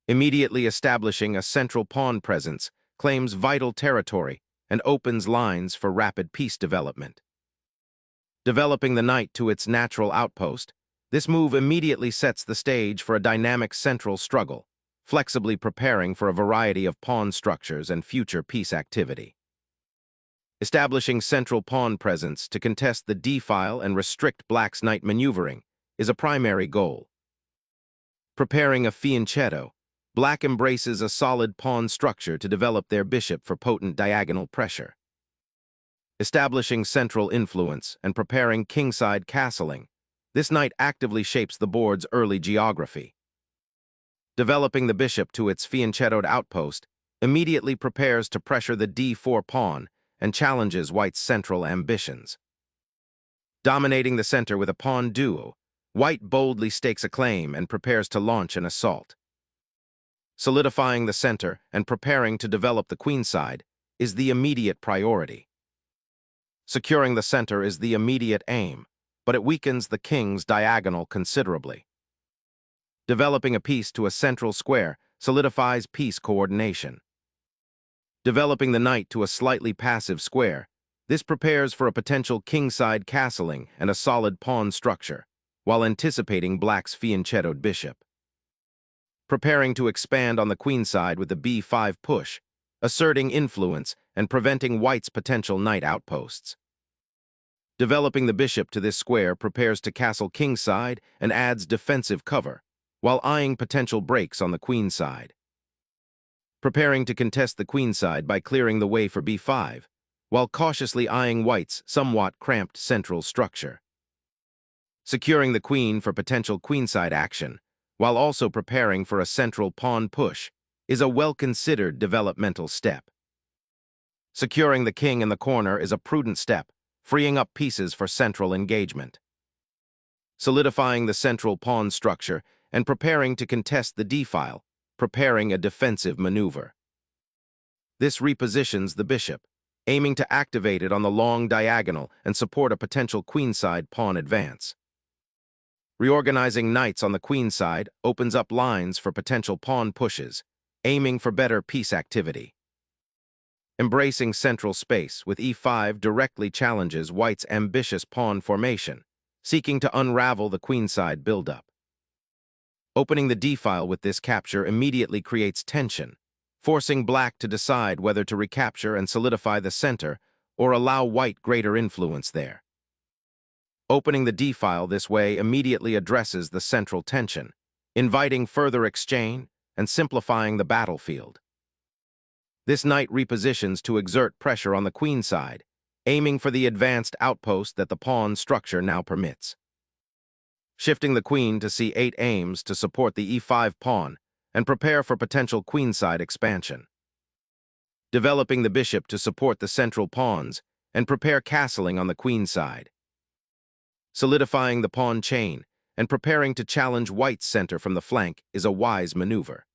Immediately establishing a central pawn presence claims vital territory and opens lines for rapid piece development. Developing the knight to its natural outpost, this move immediately sets the stage for a dynamic central struggle, flexibly preparing for a variety of pawn structures and future piece activity. Establishing central pawn presence to contest the d-file and restrict black's knight maneuvering is a primary goal. Preparing a fianchetto, black embraces a solid pawn structure to develop their bishop for potent diagonal pressure. Establishing central influence and preparing kingside castling, this knight actively shapes the board's early geography. Developing the bishop to its fianchettoed outpost immediately prepares to pressure the d4 pawn and challenges white's central ambitions. Dominating the center with a pawn duo, white boldly stakes a claim and prepares to launch an assault. Solidifying the center and preparing to develop the queenside is the immediate priority. Securing the center is the immediate aim, but it weakens the king's diagonal considerably. Developing a piece to a central square solidifies piece coordination. Developing the knight to a slightly passive square, this prepares for a potential kingside castling and a solid pawn structure, while anticipating black's fianchettoed bishop. Preparing to expand on the queenside with the b5 push, asserting influence and preventing white's potential knight outposts. Developing the bishop to this square prepares to castle kingside and adds defensive cover, while eyeing potential breaks on the queenside. Preparing to contest the queenside by clearing the way for b5, while cautiously eyeing white's somewhat cramped central structure. Securing the queen for potential queenside action, while also preparing for a central pawn push, is a well-considered developmental step. Securing the king in the corner is a prudent step, freeing up pieces for central engagement. Solidifying the central pawn structure and preparing to contest the d-file, preparing a defensive maneuver. This repositions the bishop, aiming to activate it on the long diagonal and support a potential queenside pawn advance. Reorganizing knights on the queenside opens up lines for potential pawn pushes, aiming for better piece activity. Embracing central space with e5 directly challenges white's ambitious pawn formation, seeking to unravel the queenside buildup. Opening the d-file with this capture immediately creates tension, forcing black to decide whether to recapture and solidify the center or allow white greater influence there. Opening the d-file this way immediately addresses the central tension, inviting further exchange and simplifying the battlefield. This knight repositions to exert pressure on the queenside, aiming for the advanced outpost that the pawn structure now permits. Shifting the queen to c8 aims to support the e5 pawn and prepare for potential queenside expansion. Developing the bishop to support the central pawns and prepare castling on the queenside. Solidifying the pawn chain and preparing to challenge white's center from the flank is a wise maneuver.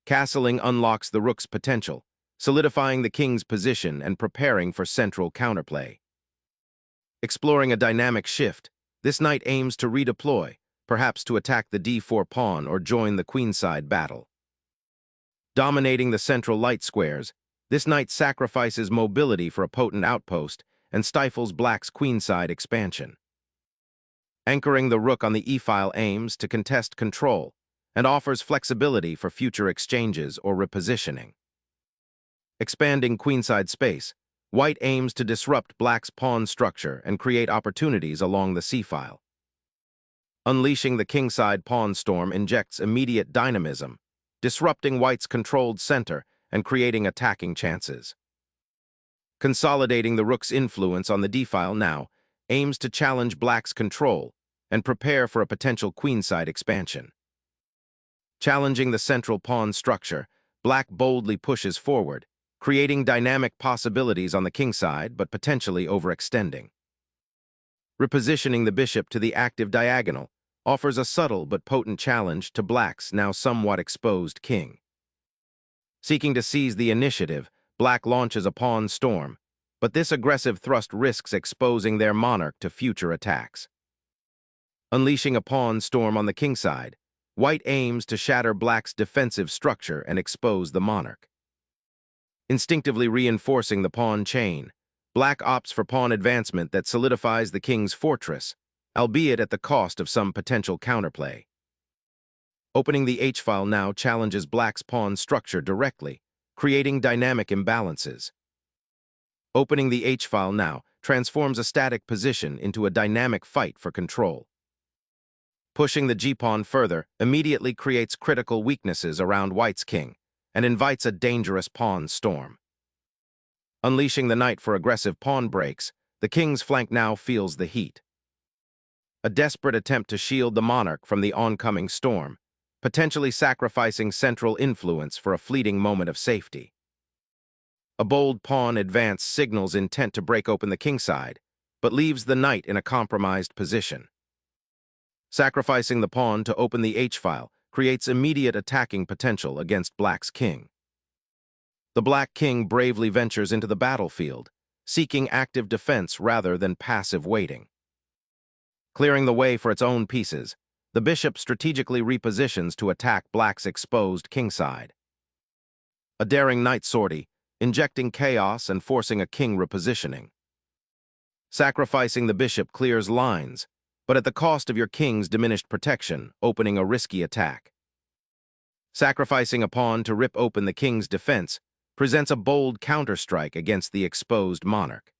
Castling unlocks the rook's potential, solidifying the king's position and preparing for central counterplay. Exploring a dynamic shift, this knight aims to redeploy, perhaps to attack the d4 pawn or join the queenside battle. Dominating the central light squares, this knight sacrifices mobility for a potent outpost and stifles black's queenside expansion. Anchoring the rook on the e-file aims to contest control and offers flexibility for future exchanges or repositioning. Expanding queenside space, white aims to disrupt black's pawn structure and create opportunities along the c-file. Unleashing the kingside pawn storm injects immediate dynamism, disrupting white's controlled center and creating attacking chances. Consolidating the rook's influence on the d-file now aims to challenge black's control and prepare for a potential queenside expansion. Challenging the central pawn structure, black boldly pushes forward, creating dynamic possibilities on the kingside but potentially overextending. Repositioning the bishop to the active diagonal offers a subtle but potent challenge to black's now somewhat exposed king. Seeking to seize the initiative, black launches a pawn storm, but this aggressive thrust risks exposing their monarch to future attacks. Unleashing a pawn storm on the kingside, white aims to shatter black's defensive structure and expose the monarch. Instinctively reinforcing the pawn chain, black opts for pawn advancement that solidifies the king's fortress, albeit at the cost of some potential counterplay. Opening the h-file now challenges black's pawn structure directly, creating dynamic imbalances. Opening the h-file now transforms a static position into a dynamic fight for control. Pushing the g-pawn further immediately creates critical weaknesses around white's king and invites a dangerous pawn storm. Unleashing the knight for aggressive pawn breaks, the king's flank now feels the heat. A desperate attempt to shield the monarch from the oncoming storm, potentially sacrificing central influence for a fleeting moment of safety. A bold pawn advance signals intent to break open the kingside, but leaves the knight in a compromised position. Sacrificing the pawn to open the h-file creates immediate attacking potential against black's king. The black king bravely ventures into the battlefield, seeking active defense rather than passive waiting. Clearing the way for its own pieces, the bishop strategically repositions to attack black's exposed kingside. A daring knight sortie, injecting chaos and forcing a king repositioning. Sacrificing the bishop clears lines, but at the cost of your king's diminished protection, opening a risky attack. Sacrificing a pawn to rip open the king's defense presents a bold counterstrike against the exposed monarch.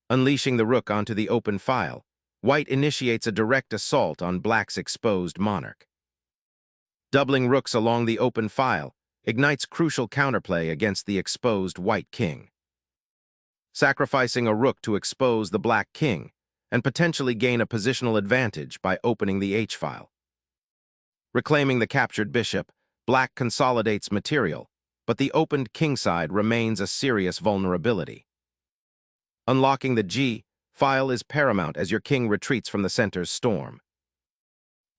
Unleashing the rook onto the open file, white initiates a direct assault on black's exposed monarch. Doubling rooks along the open file ignites crucial counterplay against the exposed white king. Sacrificing a rook to expose the black king and potentially gain a positional advantage by opening the h-file. Reclaiming the captured bishop, black consolidates material, but the opened kingside remains a serious vulnerability. Unlocking the g-file is paramount as your king retreats from the center's storm.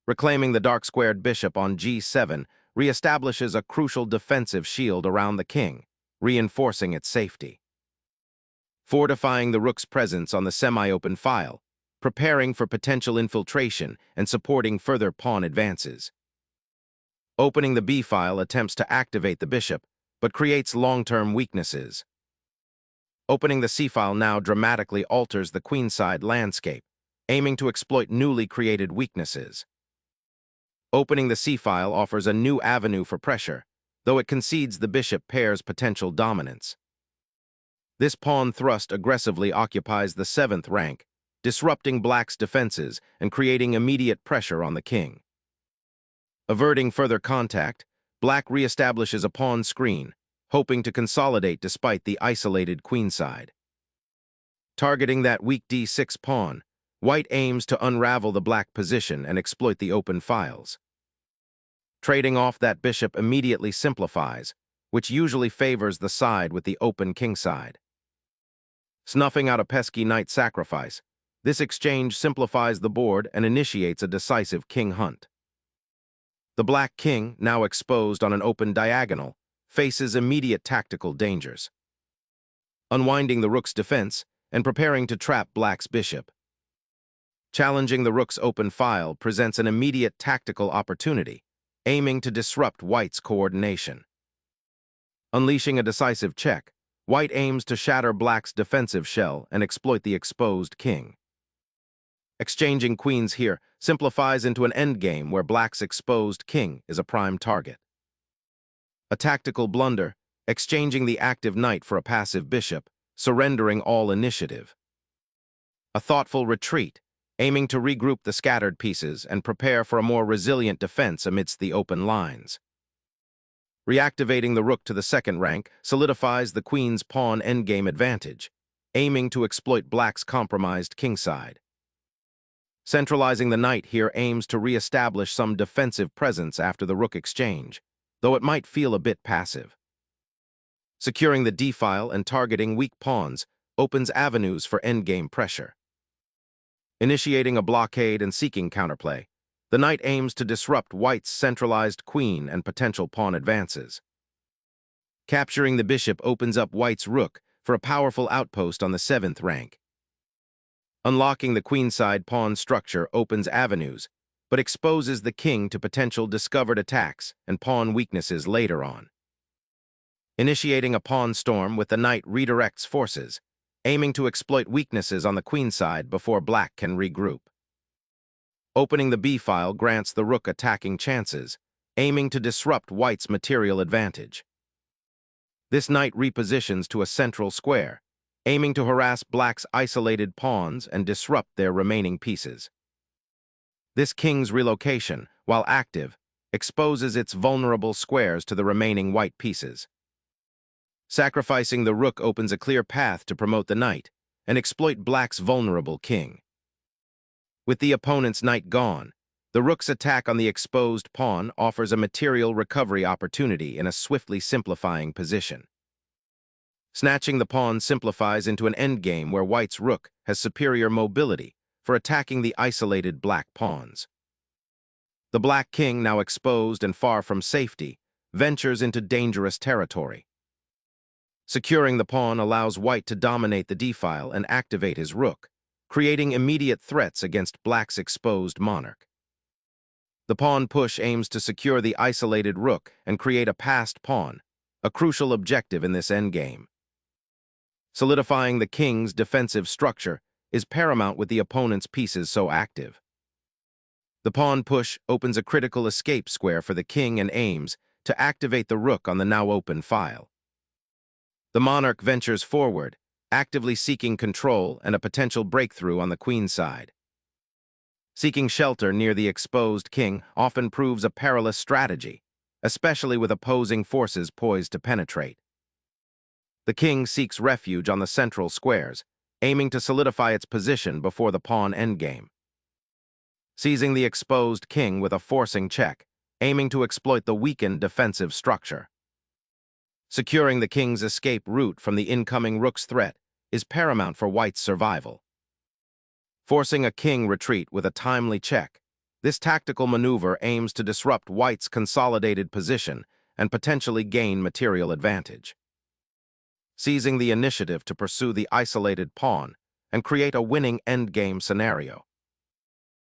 Reclaiming the dark-squared bishop on g7 reestablishes a crucial defensive shield around the king, reinforcing its safety. Fortifying the rook's presence on the semi-open file, preparing for potential infiltration and supporting further pawn advances. Opening the b-file attempts to activate the bishop, but creates long-term weaknesses. Opening the c-file now dramatically alters the queenside landscape, aiming to exploit newly created weaknesses. Opening the c-file offers a new avenue for pressure, though it concedes the bishop pair's potential dominance. This pawn thrust aggressively occupies the 7th rank, disrupting black's defenses and creating immediate pressure on the king. Averting further contact, black reestablishes a pawn screen, hoping to consolidate despite the isolated queenside. Targeting that weak d6 pawn, white aims to unravel the black position and exploit the open files. Trading off that bishop immediately simplifies, which usually favors the side with the open kingside. Snuffing out a pesky knight sacrifice, this exchange simplifies the board and initiates a decisive king hunt. The black king, now exposed on an open diagonal, faces immediate tactical dangers. Unwinding the rook's defense and preparing to trap black's bishop. Challenging the rook's open file presents an immediate tactical opportunity, aiming to disrupt white's coordination. Unleashing a decisive check, white aims to shatter black's defensive shell and exploit the exposed king. Exchanging queens here simplifies into an endgame where black's exposed king is a prime target. A tactical blunder, exchanging the active knight for a passive bishop, surrendering all initiative. A thoughtful retreat, aiming to regroup the scattered pieces and prepare for a more resilient defense amidst the open lines. Reactivating the rook to the 2nd rank solidifies the queen's pawn endgame advantage, aiming to exploit black's compromised kingside. Centralizing the knight here aims to re-establish some defensive presence after the rook exchange, though it might feel a bit passive. Securing the d-file and targeting weak pawns opens avenues for endgame pressure. Initiating a blockade and seeking counterplay, the knight aims to disrupt white's centralized queen and potential pawn advances. Capturing the bishop opens up white's rook for a powerful outpost on the 7th rank. Unlocking the queenside pawn structure opens avenues, but exposes the king to potential discovered attacks and pawn weaknesses later on. Initiating a pawn storm with the knight redirects forces, aiming to exploit weaknesses on the queen side before black can regroup. Opening the b-file grants the rook attacking chances, aiming to disrupt white's material advantage. This knight repositions to a central square, aiming to harass black's isolated pawns and disrupt their remaining pieces. This king's relocation, while active, exposes its vulnerable squares to the remaining white pieces. Sacrificing the rook opens a clear path to promote the knight and exploit black's vulnerable king. With the opponent's knight gone, the rook's attack on the exposed pawn offers a material recovery opportunity in a swiftly simplifying position. Snatching the pawn simplifies into an endgame where white's rook has superior mobility for attacking the isolated black pawns. The black king, now exposed and far from safety, ventures into dangerous territory. Securing the pawn allows white to dominate the d-file and activate his rook, creating immediate threats against black's exposed monarch. The pawn push aims to secure the isolated rook and create a passed pawn, a crucial objective in this endgame. Solidifying the king's defensive structure is paramount with the opponent's pieces so active. The pawn push opens a critical escape square for the king and aims to activate the rook on the now open file. The monarch ventures forward, actively seeking control and a potential breakthrough on the queen side. Seeking shelter near the exposed king often proves a perilous strategy, especially with opposing forces poised to penetrate. The king seeks refuge on the central squares, aiming to solidify its position before the pawn endgame. Seizing the exposed king with a forcing check, aiming to exploit the weakened defensive structure. Securing the king's escape route from the incoming rook's threat is paramount for white's survival. Forcing a king retreat with a timely check, this tactical maneuver aims to disrupt white's consolidated position and potentially gain material advantage. Seizing the initiative to pursue the isolated pawn and create a winning endgame scenario.